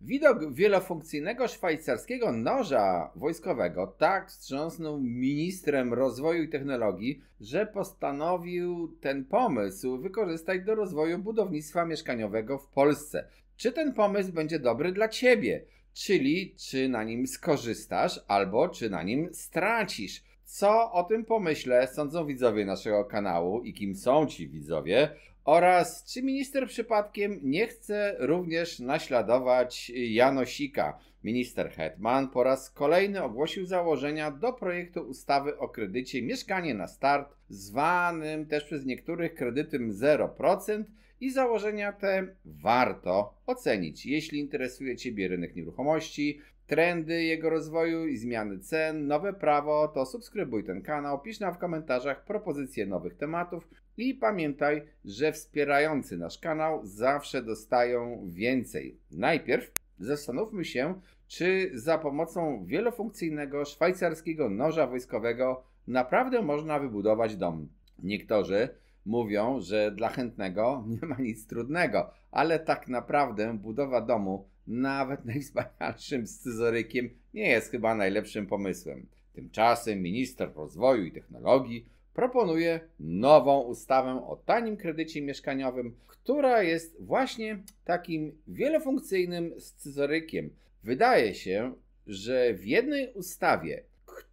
Widok wielofunkcyjnego szwajcarskiego noża wojskowego tak wstrząsnął ministrem rozwoju i technologii, że postanowił ten pomysł wykorzystać do rozwoju budownictwa mieszkaniowego w Polsce. Czy ten pomysł będzie dobry dla Ciebie? Czyli czy na nim skorzystasz, albo czy na nim stracisz? Co o tym pomyśle sądzą widzowie naszego kanału i kim są ci widzowie? Oraz czy minister przypadkiem nie chce również naśladować Janosika? Minister Hetman po raz kolejny ogłosił założenia do projektu ustawy o kredycie Mieszkanie na Start, zwanym też przez niektórych kredytem 0%, i założenia te warto ocenić. Jeśli interesuje Ciebie rynek nieruchomości, trendy jego rozwoju i zmiany cen, nowe prawo, to subskrybuj ten kanał, pisz nam w komentarzach propozycje nowych tematów i pamiętaj, że wspierający nasz kanał zawsze dostają więcej. Najpierw zastanówmy się, czy za pomocą wielofunkcyjnego szwajcarskiego noża wojskowego naprawdę można wybudować dom. Niektórzy mówią, że dla chętnego nie ma nic trudnego, ale tak naprawdę budowa domu nawet najwspanialszym scyzorykiem nie jest chyba najlepszym pomysłem. Tymczasem minister rozwoju i technologii proponuje nową ustawę o tanim kredycie mieszkaniowym, która jest właśnie takim wielofunkcyjnym scyzorykiem. Wydaje się, że w jednej ustawie,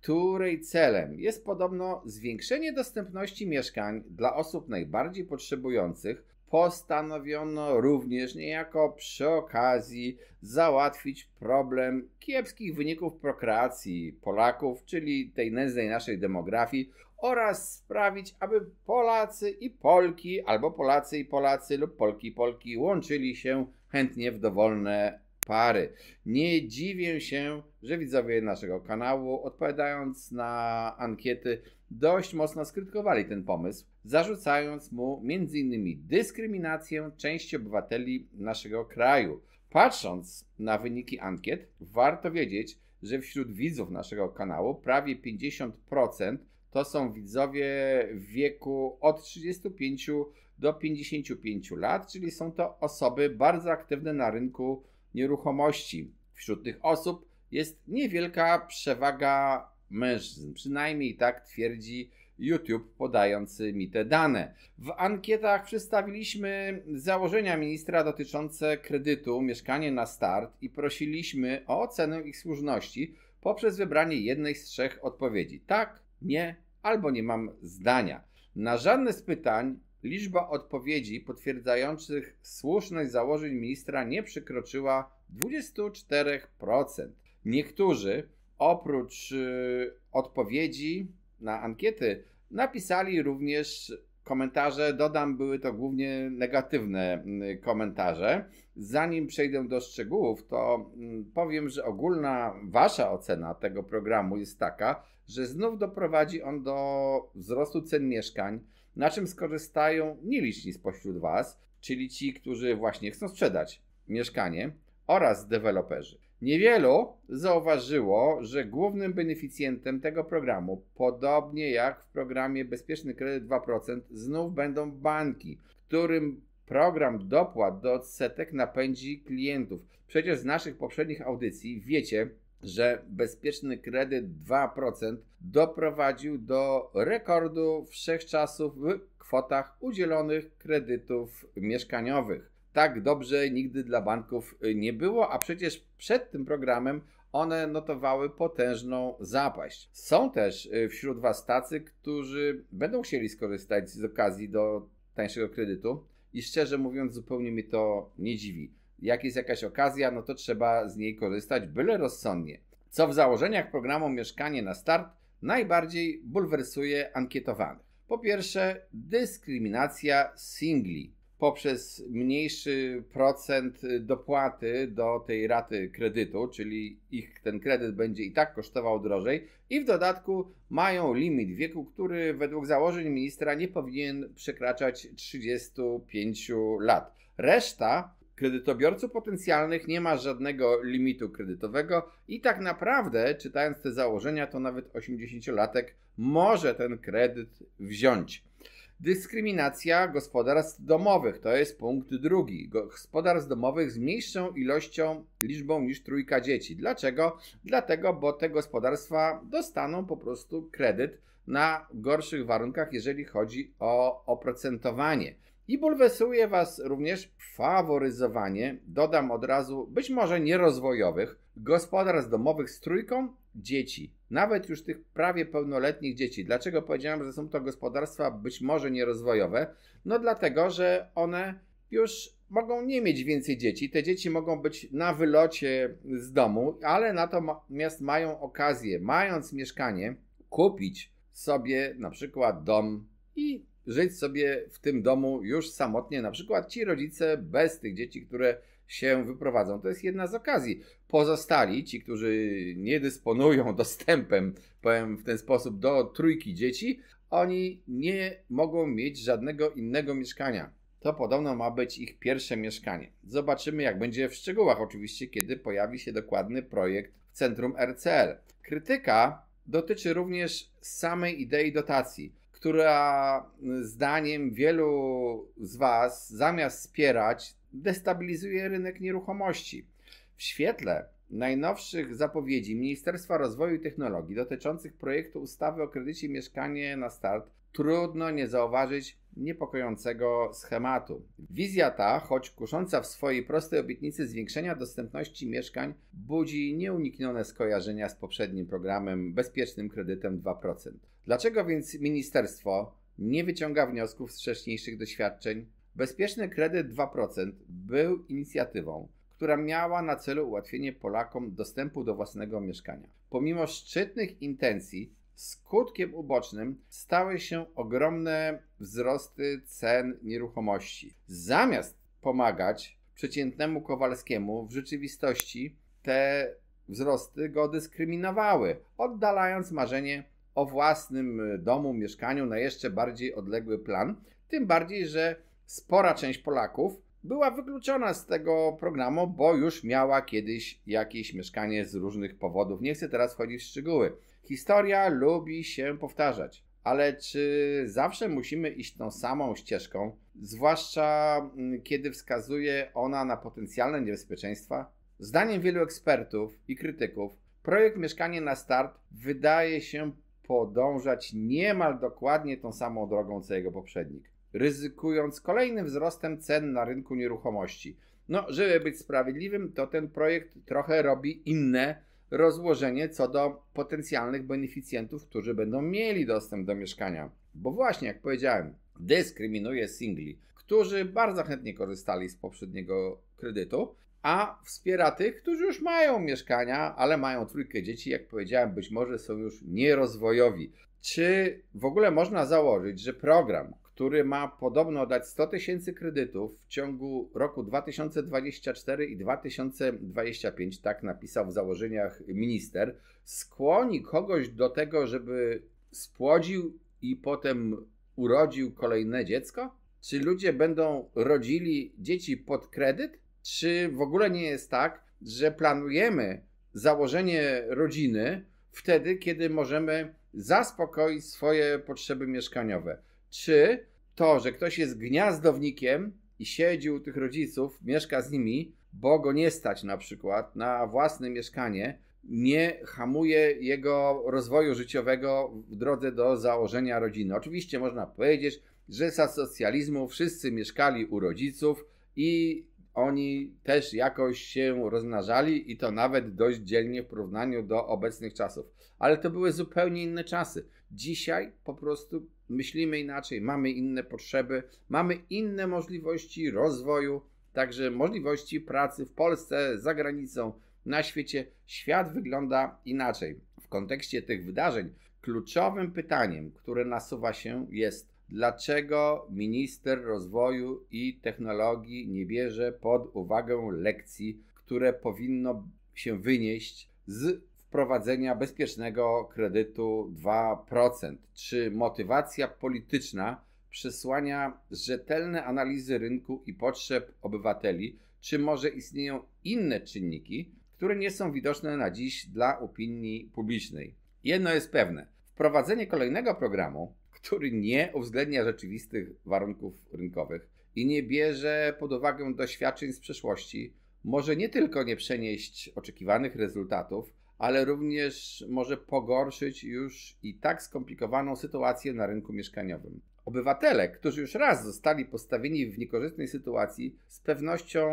której celem jest podobno zwiększenie dostępności mieszkań dla osób najbardziej potrzebujących, postanowiono również niejako przy okazji załatwić problem kiepskich wyników prokreacji Polaków, czyli tej nędznej naszej demografii, oraz sprawić, aby Polacy i Polki, albo Polacy i Polacy lub Polki i Polki łączyli się chętnie w dowolne pary. Nie dziwię się, że widzowie naszego kanału, odpowiadając na ankiety, dość mocno skrytykowali ten pomysł, zarzucając mu m.in. dyskryminację części obywateli naszego kraju. Patrząc na wyniki ankiet, warto wiedzieć, że wśród widzów naszego kanału prawie 50% to są widzowie w wieku od 35 do 55 lat, czyli są to osoby bardzo aktywne na rynku nieruchomości. Wśród tych osób jest niewielka przewaga mężczyzn, przynajmniej tak twierdzi YouTube podający mi te dane. W ankietach przedstawiliśmy założenia ministra dotyczące kredytu Mieszkanie na Start i prosiliśmy o ocenę ich słuszności poprzez wybranie jednej z trzech odpowiedzi: tak, nie albo nie mam zdania. Na żadne z pytań liczba odpowiedzi potwierdzających słuszność założeń ministra nie przekroczyła 24%. Niektórzy oprócz odpowiedzi na ankiety napisali również komentarze. Dodam, były to głównie negatywne komentarze. Zanim przejdę do szczegółów, to powiem, że ogólna wasza ocena tego programu jest taka, że znów doprowadzi on do wzrostu cen mieszkań, na czym skorzystają nieliczni spośród was, czyli ci, którzy właśnie chcą sprzedać mieszkanie, oraz deweloperzy. Niewielu zauważyło, że głównym beneficjentem tego programu, podobnie jak w programie Bezpieczny Kredyt 2%, znów będą banki, którym program dopłat do odsetek napędzi klientów. Przecież z naszych poprzednich audycji wiecie, że Bezpieczny Kredyt 2% doprowadził do rekordu wszechczasów w kwotach udzielonych kredytów mieszkaniowych. Tak dobrze nigdy dla banków nie było, a przecież przed tym programem one notowały potężną zapaść. Są też wśród was tacy, którzy będą chcieli skorzystać z okazji do tańszego kredytu i szczerze mówiąc zupełnie mnie to nie dziwi. Jak jest jakaś okazja, no to trzeba z niej korzystać, byle rozsądnie. Co w założeniach programu Mieszkanie na Start najbardziej bulwersuje ankietowanych? Po pierwsze, dyskryminacja singli poprzez mniejszy procent dopłaty do tej raty kredytu, czyli ich ten kredyt będzie i tak kosztował drożej, i w dodatku mają limit wieku, który według założeń ministra nie powinien przekraczać 35 lat. Reszta kredytobiorców potencjalnych nie ma żadnego limitu kredytowego i tak naprawdę, czytając te założenia, to nawet 80-latek może ten kredyt wziąć. Dyskryminacja gospodarstw domowych, to jest punkt drugi. Gospodarstw domowych z mniejszą liczbą niż trójka dzieci. Dlaczego? Dlatego, bo te gospodarstwa dostaną po prostu kredyt na gorszych warunkach, jeżeli chodzi o oprocentowanie. I bulwersuje Was również faworyzowanie, dodam od razu, być może nierozwojowych, gospodarstw domowych z trójką dzieci. Nawet już tych prawie pełnoletnich dzieci. Dlaczego powiedziałem, że są to gospodarstwa być może nierozwojowe? No dlatego, że one już mogą nie mieć więcej dzieci. Te dzieci mogą być na wylocie z domu, ale natomiast mają okazję, mając mieszkanie, kupić sobie na przykład dom i żyć sobie w tym domu już samotnie, na przykład ci rodzice bez tych dzieci, które się wyprowadzą. To jest jedna z okazji. Pozostali, ci, którzy nie dysponują dostępem, powiem w ten sposób, do trójki dzieci, oni nie mogą mieć żadnego innego mieszkania. To podobno ma być ich pierwsze mieszkanie. Zobaczymy, jak będzie w szczegółach, oczywiście, kiedy pojawi się dokładny projekt w centrum RCL. Krytyka dotyczy również samej idei dotacji, która zdaniem wielu z Was, zamiast wspierać, destabilizuje rynek nieruchomości. W świetle najnowszych zapowiedzi Ministerstwa Rozwoju i Technologii dotyczących projektu ustawy o kredycie Mieszkanie na start, trudno nie zauważyć niepokojącego schematu. Wizja ta, choć kusząca w swojej prostej obietnicy zwiększenia dostępności mieszkań, budzi nieuniknione skojarzenia z poprzednim programem Bezpiecznym Kredytem 2%. Dlaczego więc ministerstwo nie wyciąga wniosków z wcześniejszych doświadczeń? Bezpieczny Kredyt 2% był inicjatywą, która miała na celu ułatwienie Polakom dostępu do własnego mieszkania. Pomimo szczytnych intencji, skutkiem ubocznym stały się ogromne wzrosty cen nieruchomości. Zamiast pomagać przeciętnemu Kowalskiemu, w rzeczywistości te wzrosty go dyskryminowały, oddalając marzenie o własnym domu, mieszkaniu na jeszcze bardziej odległy plan. Tym bardziej, że spora część Polaków była wykluczona z tego programu, bo już miała kiedyś jakieś mieszkanie z różnych powodów. Nie chcę teraz wchodzić w szczegóły. Historia lubi się powtarzać, ale czy zawsze musimy iść tą samą ścieżką, zwłaszcza kiedy wskazuje ona na potencjalne niebezpieczeństwa? Zdaniem wielu ekspertów i krytyków, projekt Mieszkanie na start wydaje się podążać niemal dokładnie tą samą drogą co jego poprzednik, ryzykując kolejnym wzrostem cen na rynku nieruchomości. No, żeby być sprawiedliwym, to ten projekt trochę robi inne rozłożenie co do potencjalnych beneficjentów, którzy będą mieli dostęp do mieszkania. Bo właśnie, jak powiedziałem, dyskryminuje singli, którzy bardzo chętnie korzystali z poprzedniego kredytu, a wspiera tych, którzy już mają mieszkania, ale mają trójkę dzieci, jak powiedziałem, być może są już nierozwojowi. Czy w ogóle można założyć, że program, który ma podobno dać 100 tysięcy kredytów w ciągu roku 2024 i 2025, tak napisał w założeniach minister, skłoni kogoś do tego, żeby spłodził i potem urodził kolejne dziecko? Czy ludzie będą rodzili dzieci pod kredyt? Czy w ogóle nie jest tak, że planujemy założenie rodziny wtedy, kiedy możemy zaspokoić swoje potrzeby mieszkaniowe? Czy to, że ktoś jest gniazdownikiem i siedzi u tych rodziców, mieszka z nimi, bo go nie stać na przykład na własne mieszkanie, nie hamuje jego rozwoju życiowego w drodze do założenia rodziny? Oczywiście można powiedzieć, że za socjalizmu wszyscy mieszkali u rodziców i oni też jakoś się rozmnażali i to nawet dość dzielnie w porównaniu do obecnych czasów. Ale to były zupełnie inne czasy. Dzisiaj po prostu myślimy inaczej, mamy inne potrzeby, mamy inne możliwości rozwoju, także możliwości pracy w Polsce, za granicą, na świecie. Świat wygląda inaczej. W kontekście tych wydarzeń kluczowym pytaniem, które nasuwa się, jest: dlaczego minister rozwoju i technologii nie bierze pod uwagę lekcji, które powinno się wynieść z wprowadzenia bezpiecznego kredytu 2%? Czy motywacja polityczna przesłania rzetelne analizy rynku i potrzeb obywateli, czy może istnieją inne czynniki, które nie są widoczne na dziś dla opinii publicznej? Jedno jest pewne: wprowadzenie kolejnego programu który nie uwzględnia rzeczywistych warunków rynkowych i nie bierze pod uwagę doświadczeń z przeszłości, może nie tylko nie przynieść oczekiwanych rezultatów, ale również może pogorszyć już i tak skomplikowaną sytuację na rynku mieszkaniowym. Obywatele, którzy już raz zostali postawieni w niekorzystnej sytuacji, z pewnością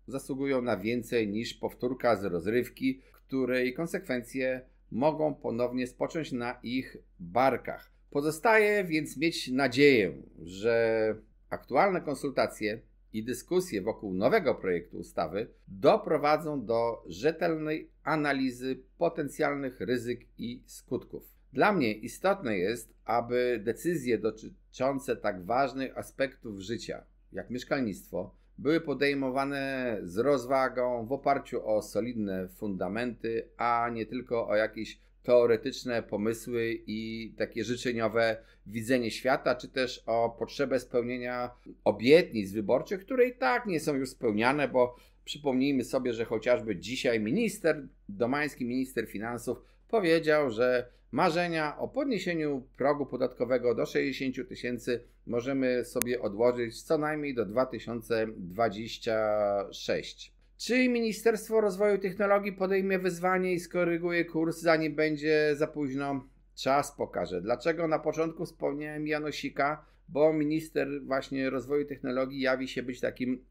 zasługują na więcej niż powtórka z rozrywki, której konsekwencje mogą ponownie spocząć na ich barkach. Pozostaje więc mieć nadzieję, że aktualne konsultacje i dyskusje wokół nowego projektu ustawy doprowadzą do rzetelnej analizy potencjalnych ryzyk i skutków. Dla mnie istotne jest, aby decyzje dotyczące tak ważnych aspektów życia, jak mieszkalnictwo, były podejmowane z rozwagą, w oparciu o solidne fundamenty, a nie tylko o jakieś teoretyczne pomysły i takie życzeniowe widzenie świata, czy też o potrzebę spełnienia obietnic wyborczych, które i tak nie są już spełniane, bo przypomnijmy sobie, że chociażby dzisiaj minister Domański, minister finansów, powiedział, że marzenia o podniesieniu progu podatkowego do 60 000 możemy sobie odłożyć co najmniej do 2026. Czy Ministerstwo Rozwoju i Technologii podejmie wyzwanie i skoryguje kurs, zanim będzie za późno? Czas pokaże. Dlaczego na początku wspomniałem Janosika? Bo minister właśnie rozwoju i technologii jawi się być takim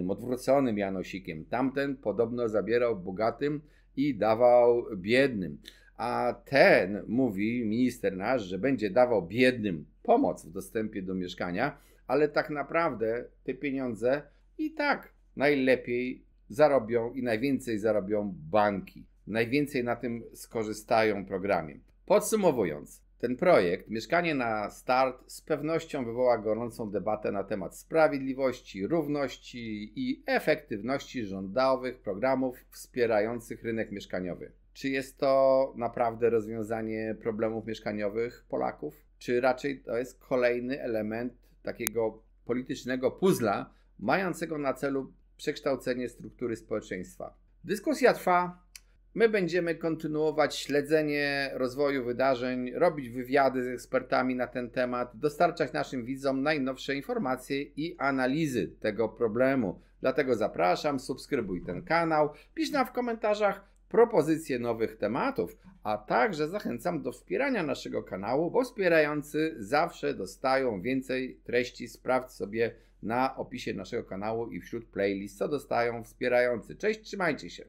odwróconym Janosikiem. Tamten podobno zabierał bogatym i dawał biednym. A ten mówi, minister nasz, że będzie dawał biednym pomoc w dostępie do mieszkania, ale tak naprawdę te pieniądze i tak najlepiej zarobią i najwięcej zarobią banki. Najwięcej na tym skorzystają programie. Podsumowując, ten projekt Mieszkanie na start z pewnością wywoła gorącą debatę na temat sprawiedliwości, równości i efektywności rządowych programów wspierających rynek mieszkaniowy. Czy jest to naprawdę rozwiązanie problemów mieszkaniowych Polaków? Czy raczej to jest kolejny element takiego politycznego puzzla mającego na celu przekształcenie struktury społeczeństwa? Dyskusja trwa. My będziemy kontynuować śledzenie rozwoju wydarzeń, robić wywiady z ekspertami na ten temat, dostarczać naszym widzom najnowsze informacje i analizy tego problemu. Dlatego zapraszam, subskrybuj ten kanał, pisz nam w komentarzach propozycje nowych tematów, a także zachęcam do wspierania naszego kanału, bo wspierający zawsze dostają więcej treści. Sprawdź sobie na opisie naszego kanału i wśród playlist, co dostają wspierający. Cześć, trzymajcie się!